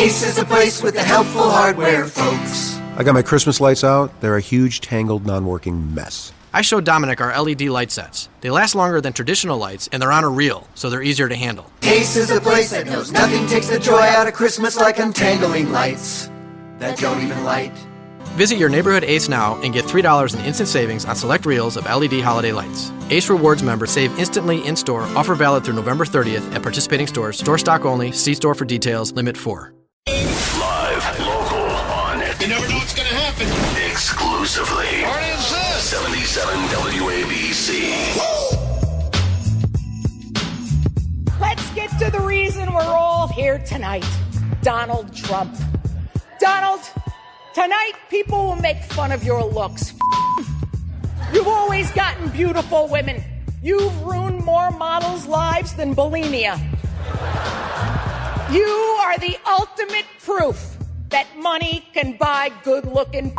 Ace is a place with the helpful hardware, folks. I got my Christmas lights out. They're a huge, tangled, non-working mess. I showed Dominic our LED light sets. They last longer than traditional lights, and they're on a reel, so they're easier to handle. Ace is a place that knows nothing takes the joy out of Christmas like untangling lights that don't even light. Visit your neighborhood Ace now and get $3 in instant savings on select reels of LED holiday lights. Ace Rewards members save instantly in-store. Offer valid through November 30th at participating stores. Store stock only. See store for details. Limit 4. Live, local, on it. You never know what's going to happen. Exclusively. What is this? 77 WABC. Let's get to the reason we're all here tonight. Donald Trump. Donald, tonight people will make fun of your looks. You've always gotten beautiful women. You've ruined more models' lives than bulimia. You are the ultimate proof that money can buy good-looking.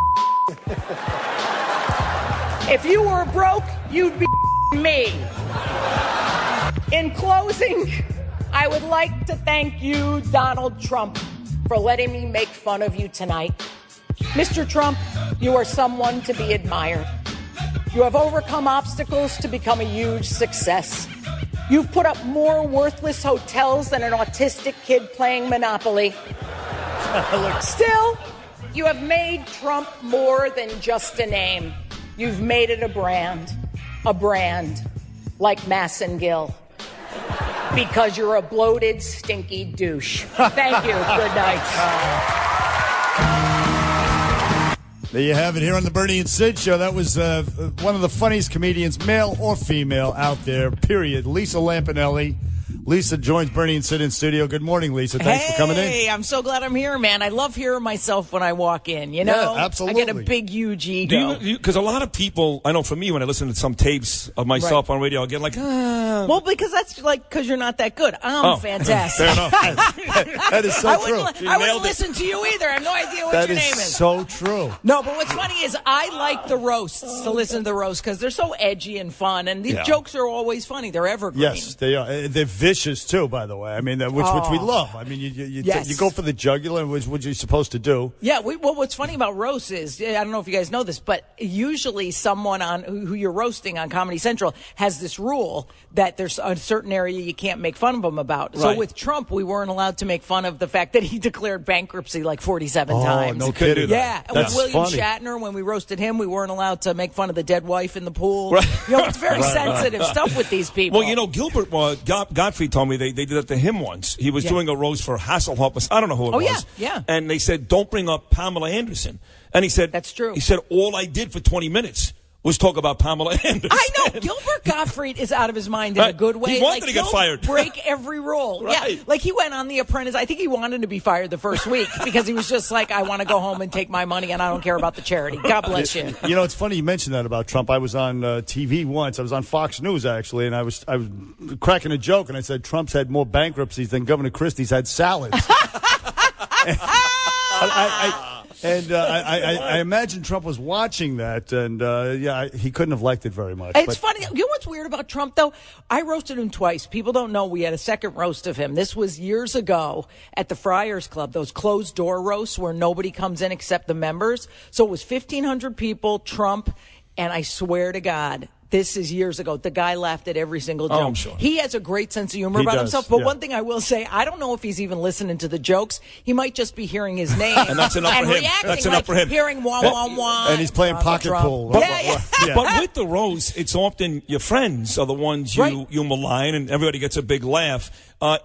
If you were broke, you'd be me. In closing, I would like to thank you, Donald Trump, for letting me make fun of you tonight. Mr. Trump, you are someone to be admired. You have overcome obstacles to become a huge success. You've put up more worthless hotels than an autistic kid playing Monopoly. Still, you have made Trump more than just a name. You've made it a brand like Massengill. Because you're a bloated, stinky douche. Thank you. Good night. There you have it here on the Bernie and Sid Show. That was one of the funniest comedians, male or female, out there, period. Lisa Lampinelli. Lisa joins Bernie and Sid in studio. Good morning, Lisa. Thanks for coming in. Hey, I'm so glad I'm here, man. I love hearing myself when I walk in, you know? Yeah, absolutely. I get a big, huge ego. Because a lot of people, I know for me, when I listen to some tapes of myself on radio, I get like, Well, because that's because you're not that good. I'm fantastic. Fair enough. That is so true. I wouldn't listen to you either. I have no idea what your name is. That is so true. No, but what's funny is I like the roasts, to listen to the roasts, because they're so edgy and fun, and these jokes are always funny. They're evergreen. Yes, they are. They're vicious, too, by the way. I mean, which we love. I mean, you go for the jugular, which you're supposed to do. Yeah, well, what's funny about roasts is, I don't know if you guys know this, but usually someone on who you're roasting on Comedy Central has this rule that there's a certain area you can't make fun of him about. Right. So with Trump, we weren't allowed to make fun of the fact that he declared bankruptcy like 47 times. No kidding. Yeah, and That's with William funny. Shatner, when we roasted him, we weren't allowed to make fun of the dead wife in the pool. Right. You know, it's very sensitive stuff with these people. Well, you know, Gilbert Gottfried told me they did that to him once. He was doing a roast for Hasselhoff. I don't know who it was. Yeah. And they said, don't bring up Pamela Anderson. And he said, that's true. He said, all I did for 20 minutes was talk about Pamela Anderson. I know. Gilbert Gottfried is out of his mind in a good way. He wanted to get fired. Break every rule. Right. Yeah. Like he went on The Apprentice. I think he wanted to be fired the first week because he was just like, I want to go home and take my money and I don't care about the charity. God bless you. You know, it's funny you mentioned that about Trump. I was on TV once. I was on Fox News, actually, and I was cracking a joke, and I said Trump's had more bankruptcies than Governor Christie's had salads. I imagine Trump was watching that, and he couldn't have liked it very much. It's funny. You know what's weird about Trump, though? I roasted him twice. People don't know we had a second roast of him. This was years ago at the Friars Club, those closed door roasts where nobody comes in except the members. So it was 1,500 people, Trump, and I swear to God, this is years ago. The guy laughed at every single joke. I'm sure. He has a great sense of humor about himself. But one thing I will say, I don't know if he's even listening to the jokes. He might just be hearing his name. And that's enough for him. That's enough for him. Hearing wah, wah, wah. And he's playing pocket pool. Yeah. But with the roast, it's often your friends are the ones you malign, and everybody gets a big laugh.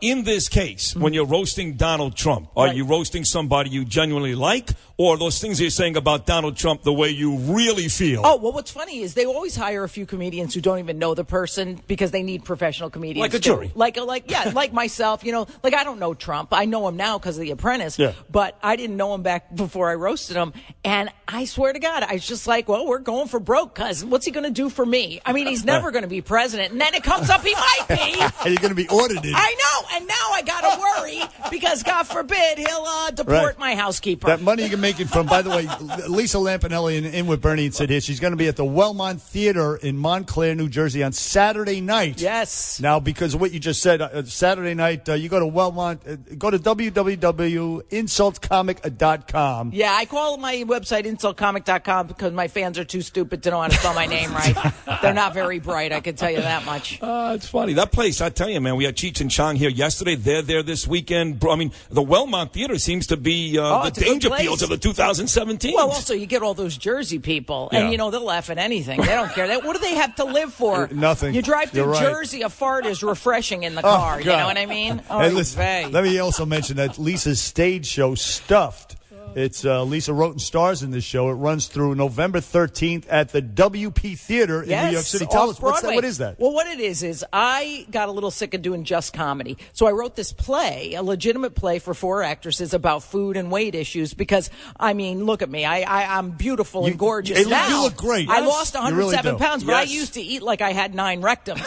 In this case, when you're roasting Donald Trump, are you roasting somebody you genuinely like, or are those things you're saying about Donald Trump the way you really feel? Oh, well, what's funny is they always hire a few comedians who don't even know the person because they need professional comedians. Like a jury. Like myself, you know, like I don't know Trump. I know him now because of The Apprentice, but I didn't know him back before I roasted him. And I swear to God, I was just like, well, we're going for broke because what's he going to do for me? I mean, he's never going to be president. And then it comes up he might be. And you're going to be audited. I know, and now I gotta worry because God forbid he'll deport my housekeeper. That money you're making from, by the way, Lisa Lampinelli in with Bernie and Sid here. She's going to be at the Wellmont Theater in Montclair, New Jersey on Saturday night. Yes. Now, because of what you just said, Saturday night, you go to Wellmont, go to www.insultcomic.com. Yeah, I call my website insultcomic.com because my fans are too stupid to know how to spell my name right. They're not very bright, I can tell you that much. It's funny. That place, I tell you, man, we had Cheech and Chong here yesterday. They're there this weekend. I mean, the Wellmont Theater seems to be the danger fields of the 2017. Well, also, you get all those Jersey people, and, they'll laugh at anything. They don't care. What do they have to live for? Nothing. You drive through You're right. Jersey, a fart is refreshing in the car. You know what I mean? Hey, listen, let me also mention that Lisa's stage show, Stuffed. It's Lisa wrote and stars in this show. It runs through November 13th at the WP Theater in New York City. Tell us, what is that? Well, what it is I got a little sick of doing just comedy. So I wrote this play, a legitimate play for 4 actresses about food and weight issues because, I mean, look at me. I'm beautiful and gorgeous now. You look great. I lost 107 really pounds, but I used to eat like I had 9 rectums.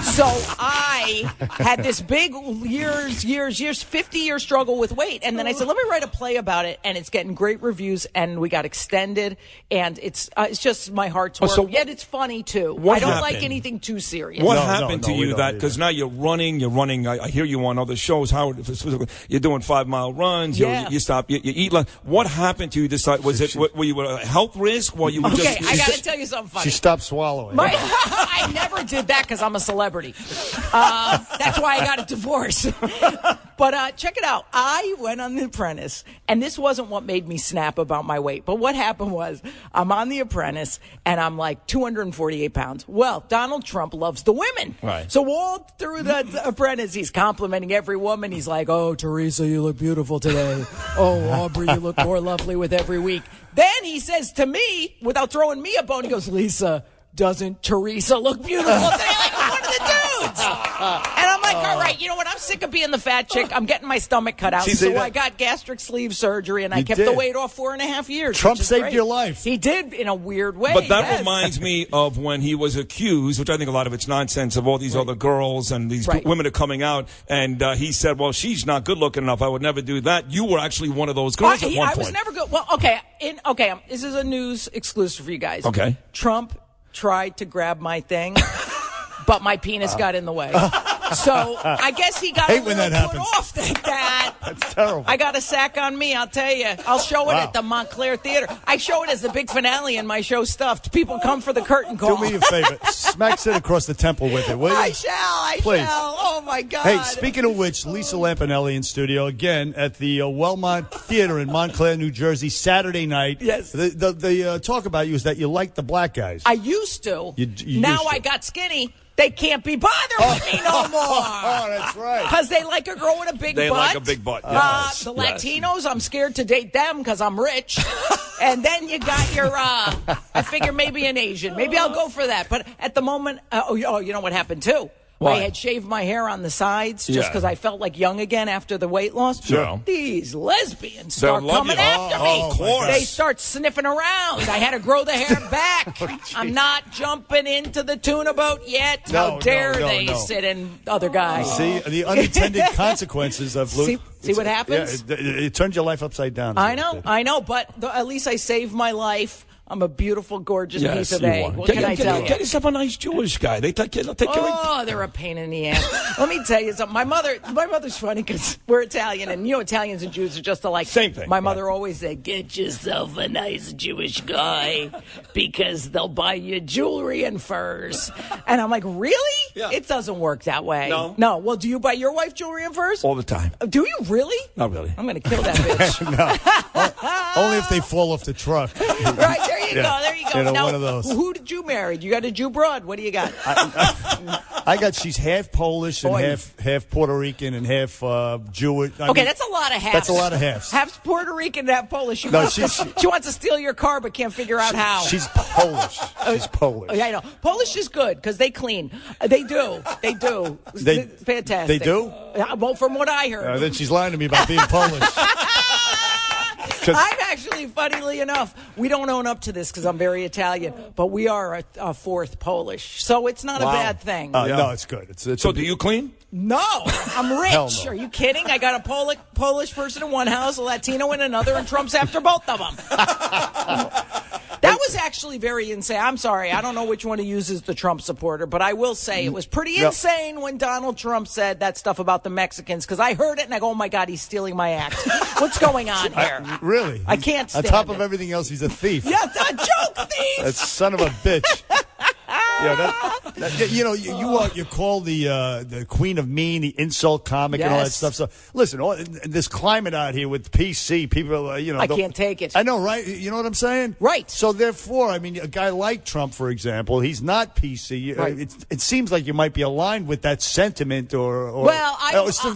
So I had this big 50-year struggle with weight. And then I said, let me write a play about it. And it's getting great reviews, and we got extended, and it's just my heart's work. Yet it's funny too. I don't like anything too serious. What happened to you that, because now you're running, I hear you on other shows, Howard, you're doing 5-mile runs, you stop, you eat like, what happened to you this time? Were you a health risk? Were you I got to tell you something funny. She stopped swallowing. I never did that because I'm a celebrity. That's why I got a divorce. But check it out. I went on The Apprentice, and this wasn't what made me snap about my weight. But what happened was I'm on The Apprentice, and I'm like 248 pounds. Well, Donald Trump loves the women. Right. So all through The Apprentice, he's complimenting every woman. He's like, oh, Teresa, you look beautiful today. Oh, Aubrey, you look more lovely with every week. Then he says to me, without throwing me a bone, he goes, Lisa, doesn't Teresa look beautiful today? Like I'm one of the dudes. And I'm like, all right, you know what? I'm sick of being the fat chick. I'm getting my stomach cut out. So I got gastric sleeve surgery, and I kept the weight off 4.5 years. Trump saved your life. He did, in a weird way. But that reminds me of when he was accused, which I think a lot of it's nonsense, of all these other girls and these women are coming out. And he said, well, she's not good looking enough. I would never do that. You were actually one of those girls at one point. I was never good. Well, okay. This is a news exclusive for you guys. Okay. Trump tried to grab my thing, but my penis got in the way. So I guess he got a little put off that. That's terrible. I got a sack on me, I'll tell you. I'll show it at the Montclair Theater. I show it as the big finale in my show Stuffed. People come for the curtain call. Do me a favor. Smack Sid across the temple with it, will you? I shall. Please. Oh, my God. Hey, speaking of which, Lisa Lampinelli in studio again at the Wellmont Theater in Montclair, New Jersey, Saturday night. Yes. The talk about you is that you like the black guys. I used to. You now used to. I got skinny. They can't be bothered with me no more. Oh, that's right. Because they like a girl with a big butt. They like a big butt, yes. The Latinos, I'm scared to date them because I'm rich. And then you got your, I figure maybe an Asian. Maybe I'll go for that. But at the moment, you know what happened too? Why? I had shaved my hair on the sides just because I felt like young again after the weight loss. Sure. These lesbians start coming you. after me. Of course. They start sniffing around. I had to grow the hair back. I'm not jumping into the tuna boat yet. How dare they sit in other guys? See, the unintended consequences of See what happens? Yeah, it turns your life upside down. I know, but at least I saved my life. I'm a beautiful, gorgeous piece of egg. What can I tell you? Get yourself a nice Jewish guy. They'll take care of Oh, they're a pain in the ass. Let me tell you something. My mother's funny because we're Italian, and Italians and Jews are just alike. Same thing. My mother always said, get yourself a nice Jewish guy because they'll buy you jewelry and furs. And I'm like, really? Yeah. It doesn't work that way. No. Well, do you buy your wife jewelry and furs? all the time. Do you really? Not really. I'm going to kill that bitch. Only if they fall off the truck. Right, there you go. There you go. You know, now, one of those. Who did you marry? You got a Jew broad. What do you got? She's half Polish and half Puerto Rican and half Jewish. That's a lot of halves. That's a lot of halves. Half Puerto Rican and half Polish. She wants to steal your car but can't figure out how. She's Polish. She's Polish. Yeah, I know. Polish is good because they clean. They do. Fantastic. They do? Well, from what I heard. Then she's lying to me about being Polish. I'm actually actually, funnily enough, we don't own up to this because I'm very Italian, but we are a fourth Polish, so it's not a bad thing. No, it's good. It's So do you clean? No, I'm rich. Hell no. Are you kidding? I got a Polish person in one house, a Latino in another, and Trump's after both of them. That was actually very insane. I'm sorry. I don't know which one he uses the Trump supporter, but I will say it was pretty insane when Donald Trump said that stuff about the Mexicans, because I heard it and I go, oh, my God, he's stealing my act. What's going on here? Really? I can't stand On top it. of everything else, he's a thief. Yeah, a joke thief. That son of a bitch. You call the queen of mean, the insult comic, and all that Yes. stuff. So listen, this climate out here with PC, people, I can't take it. I know, right? You know what I'm saying? Right. So therefore, I mean, a guy like Trump, for example, he's not PC. Right. It seems like you might be aligned with that sentiment, or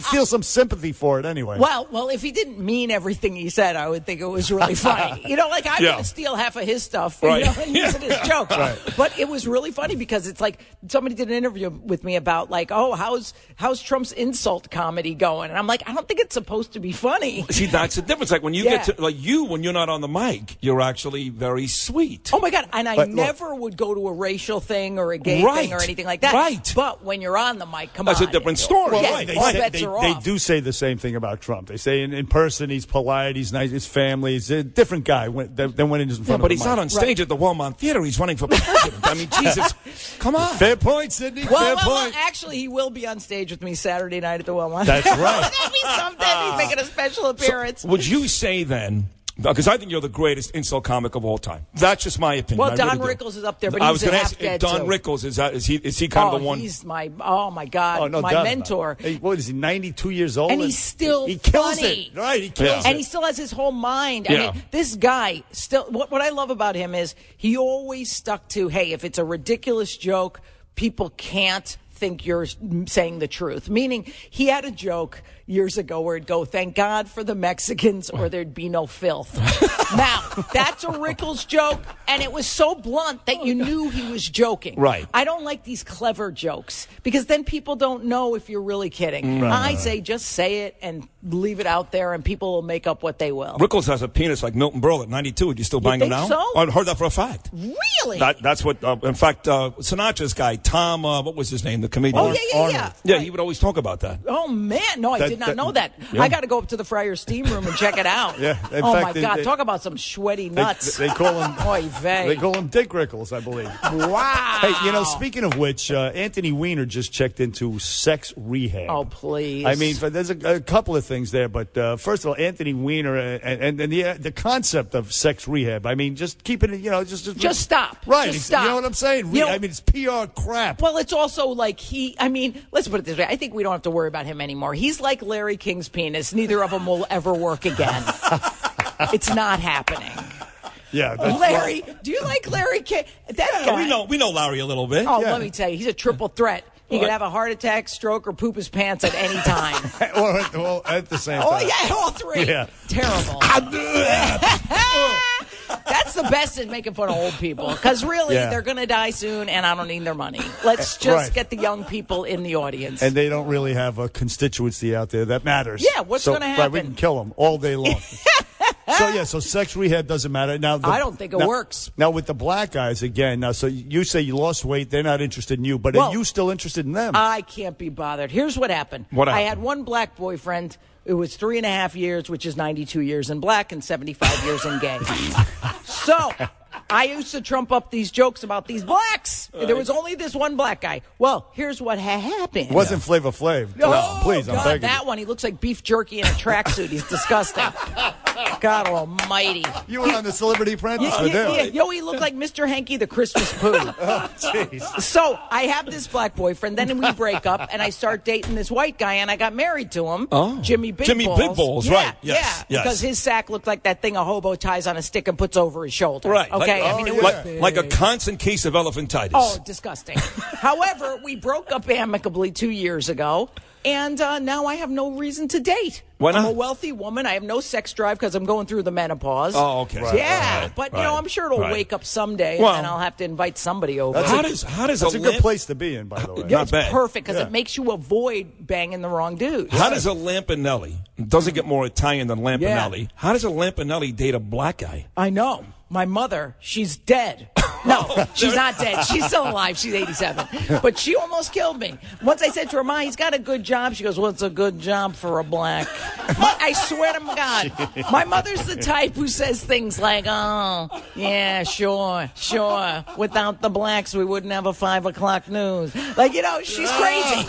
feel some sympathy for it anyway. Well, if he didn't mean everything he said, I would think it was really funny. Like I'm going to steal half of his stuff, Right. and use it as jokes. Right. But it was really funny because it's like somebody did an interview with me about how's Trump's insult comedy going, and I'm like, I don't think it's supposed to be funny. See, that's the difference. Like when you get to when you're not on the mic, you're actually very sweet. Oh my God! And I never would go to a racial thing or a gay thing or anything like that. Right. But when you're on the mic, come That's on, a different story. Well, Right. all bets are they off. do say the same thing about Trump. They say in person he's polite, he's nice, his family. He's a different guy than when he's in front of But the he's mic. not on stage at the Wellmont Theater. He's running for president. I mean, Jesus, come on. Fair point, Sidney. Fair point. Actually, he will be on stage with me Saturday night at the Wellmont. That's right. That'd be something. He's making a special appearance. Would you say then, because I think you're the greatest insult comic of all time. That's just my opinion. Well, I Don really do. Rickles is up there, but I he's was gonna half ask, dead Don too. Rickles, is he kind of the one? He's my my God, no my doubt mentor. about it. Hey, what is he? 92 years old, And he's still he kills funny. it. Right, he kills And it. he still has his whole mind. Yeah. I mean, this guy still. What I love about him is he always stuck to, hey, if it's a ridiculous joke, people can't think you're saying the truth. Meaning, he had a joke years ago where it'd go, thank God for the Mexicans or there'd be no filth. Now, that's a Rickles joke, and it was so blunt that you knew he was joking. Right. I don't like these clever jokes because then people don't know if you're really kidding. I say just say it and leave it out there, and people will make up what they will. Rickles has a penis like Milton Berle at 92. Would you still bang him think now? so? I heard that for a fact. Really? That's what, in fact, Sinatra's guy, Tom, what was his name, the comedian? Oh, yeah. Yeah, he would always talk about that. Oh, man. No, I did not know that. Yeah. I got to go up to the Friar steam room and check it out. Yeah, in oh, fact, my God. they- Talk about some sweaty nuts. They call him. Oy vey. They call him Dick Rickles, I believe. Wow. Hey, speaking of which, Anthony Weiner just checked into sex rehab. Oh, please. I mean, there's a couple of things there, but first of all, Anthony Weiner and the concept of sex rehab. I mean, just keeping it, just stop. Right. Just stop. You know what I'm saying? I mean, it's PR crap. Well, it's also like let's put it this way. I think we don't have to worry about him anymore. He's like Larry King's penis. Neither of them will ever work again. It's not happening. Yeah. Larry, do you like Larry King? That guy. We know Larry a little bit. Oh, Yeah. let me tell you, he's a triple threat. He could have a heart attack, stroke, or poop his pants at any time. or at the same time. Oh, yeah, all three. Yeah. Terrible. That's the best at making fun of old people. Because really, Yeah. they're going to die soon, and I don't need their money. Let's just get the young people in the audience. And they don't really have a constituency out there that matters. Yeah, what's gonna Right, we happen? can kill them all day long. So sex rehab doesn't matter. Now, I don't think it works. Now, with the black guys, again, so you say you lost weight, they're not interested in you, but are you still interested in them? I can't be bothered. Here's what happened. What happened? I had one black boyfriend. It was 3.5 years, which is 92 years in black and 75 years in gay. So I used to trump up these jokes about these blacks. There was only this one black guy. Well, here's what happened. It wasn't Flavor Flav. Oh, Please, God, I'm begging that you. one. He looks like beef jerky in a tracksuit. He's disgusting. God almighty. You were on the Celebrity Apprentice with him. Yo, he looked like Mr. Hanky the Christmas poo. Oh, jeez. So I have this black boyfriend, then we break up, and I start dating this white guy, and I got married to him. Oh. Jimmy Big Jimmy Balls. Big Balls, Yeah, right. Yes, yeah, yes. because his sack looked like that thing a hobo ties on a stick and puts over his shoulder. Right. Okay. Like- I mean, it oh, was yeah. Like a constant case of elephantitis. Oh, disgusting. However, we broke up amicably 2 years ago, and now I have no reason to date. Why I'm not? a wealthy woman. I have no sex drive because I'm going through the menopause. Oh, okay. Yeah, but I'm sure it'll wake up someday, Well, and I'll have to invite somebody over. How does That's a good place to be in, by the way. Yeah, it's bad. perfect because it makes you avoid banging the wrong dude. How does a Lampinelli, doesn't get more Italian than Lampinelli, how does a Lampinelli date a black guy? I know. My mother, she's dead. No, she's not dead. She's still alive. She's 87. But she almost killed me. Once I said to her, Ma, he's got a good job. She goes, what's a good job for a black? I swear to God, my mother's the type who says things like, oh, yeah, sure. Without the blacks, we wouldn't have a 5 o'clock news. Like, she's crazy.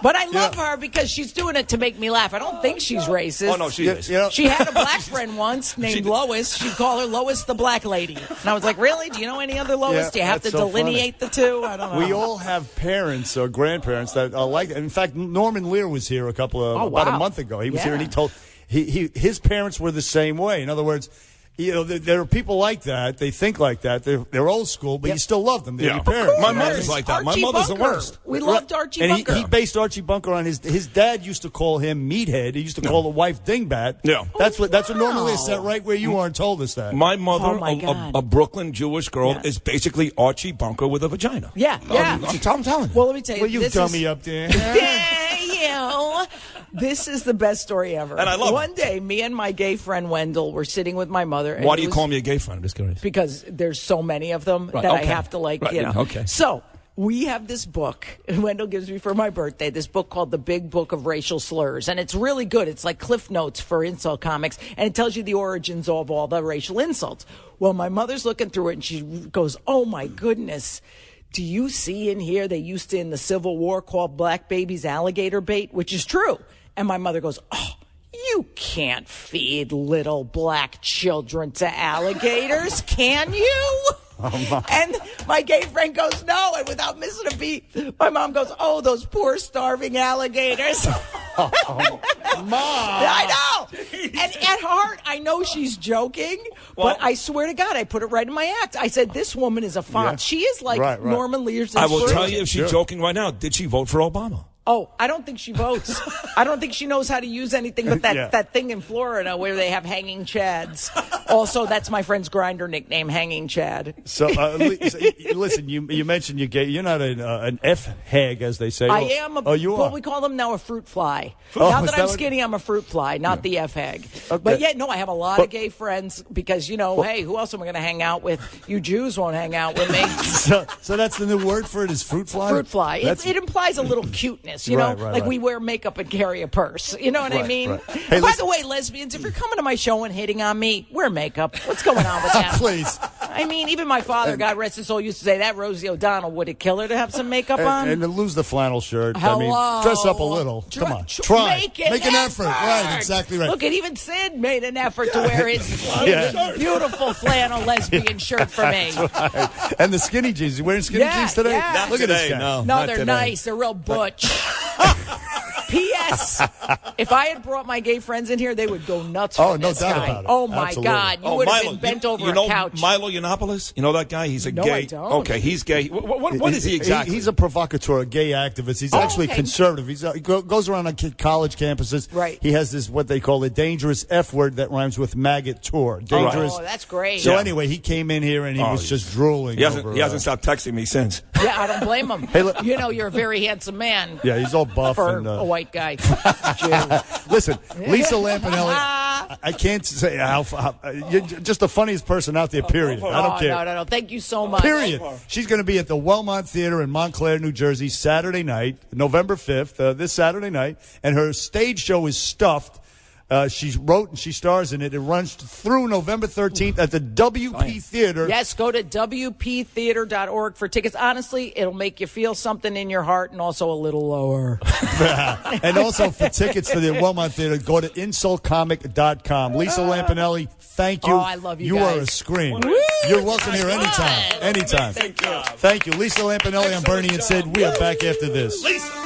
But I love her because she's doing it to make me laugh. I don't think she's racist. Oh, no, she is. She had a black friend once named Lois. She'd call her Lois the Black Lady. And I was like, really? Do you know any other Lois? Do you have to delineate the two? I don't know. We all have parents or grandparents that are like that. In fact, Norman Lear was here about a month ago. He was here and he told his parents were the same way. In other words, there are people like that. They think like that. They're old school, but you still love them. They're your parents. My mother's like that. My mother's the worst. We loved Archie Bunker. And he based Archie Bunker on his dad used to call him Meathead. He used to call the wife Dingbat. Yeah. That's what normally is set right where you are and told us that. My mother, God. a Brooklyn Jewish girl, is basically Archie Bunker with a vagina. Yeah. I'm telling you. Well, let me tell you. Will you dummy up there? This is the best story ever. And I love One day, me and my gay friend Wendell were sitting with my mother. Why do you call me a gay friend? I'm just curious. Because there's so many of them that I have to Okay. So we have this book Wendell gives me for my birthday, this book called The Big Book of Racial Slurs. And it's really good. It's like Cliff Notes for insult comics. And it tells you the origins of all the racial insults. Well, my mother's looking through it and she goes, oh my goodness. Do you see in here they used to in the Civil War call black babies alligator bait, which is true. And my mother goes, oh, you can't feed little black children to alligators, can you? And my gay friend goes, no. And without missing a beat, my mom goes, oh, those poor starving alligators. Mom. I know. And at heart, I know she's joking, but I swear to God, I put it right in my act. I said, this woman is a font. Yeah. She is like Norman Lear's I will tell you if she's joking right now. Did she vote for Obama? Oh, I don't think she votes. I don't think she knows how to use anything but that thing in Florida where they have hanging chads. Also, that's my friend's Grindr nickname, Hanging Chad. So, listen, you mentioned you're gay. You're not an F-hag, as they say. I am. You are? Well, we call them now a fruit fly. Now that I'm skinny, I'm a fruit fly, not the F-hag. Okay. But I have a lot of gay friends because, hey, who else am I going to hang out with? You Jews won't hang out with me. So that's the new word for it is fruit fly? Fruit fly. It implies a little cuteness. We wear makeup and carry a purse. You know what I mean? Right. Hey, by the way, lesbians, if you're coming to my show and hitting on me, wear makeup. What's going on with that? Please. I mean, even my father, God rest his soul, used to say that Rosie O'Donnell would it kill her to have some makeup on? And to lose the flannel shirt. Hello. I mean, dress up a little. Come on. Try. Make an effort. Right, exactly right. Look, even Sid made an effort to wear his beautiful flannel lesbian shirt for me. Right. And the skinny jeans. You wearing skinny jeans today? Yeah. Look at this guy. No, they're nice. They're real butch. P.S. If I had brought my gay friends in here, they would go nuts for this doubt guy. about it. Oh, my Absolutely. God. You would have been bent over a couch. Milo Yiannopoulos? You know that guy? He's a gay. I don't. Okay, he's gay. What is he exactly? He's a provocateur, a gay activist. He's actually conservative. He goes around on college campuses. Right. He has this, what they call a dangerous F word that rhymes with maggot tour. Dangerous. Oh, that's great. So anyway, he came in here and he was just drooling. He hasn't stopped texting me since. Yeah, I don't blame him. Hey, you're a very handsome man. Yeah, he's all buff. For and, a white guy. Listen, Lisa Lampinelli, I can't say you're just the funniest person out there, period. I don't care. No. Thank you so much. Period. She's going to be at the Wellmont Theater in Montclair, New Jersey, Saturday night, November 5th, this Saturday night, and her stage show is stuffed. She wrote and she stars in it. It runs through November 13th at the WP Theater. Yes, go to WPtheater.org for tickets. Honestly, it'll make you feel something in your heart and also a little lower. And also for tickets to the Wellmont Theater, go to insultcomic.com. Lisa Lampinelli, thank you. Oh, I love you guys. guys. You are a scream. You're welcome here anytime. Anytime. Thank you. Lisa Lampinelli, I'm Bernie and Sid. We are back after this. Lisa.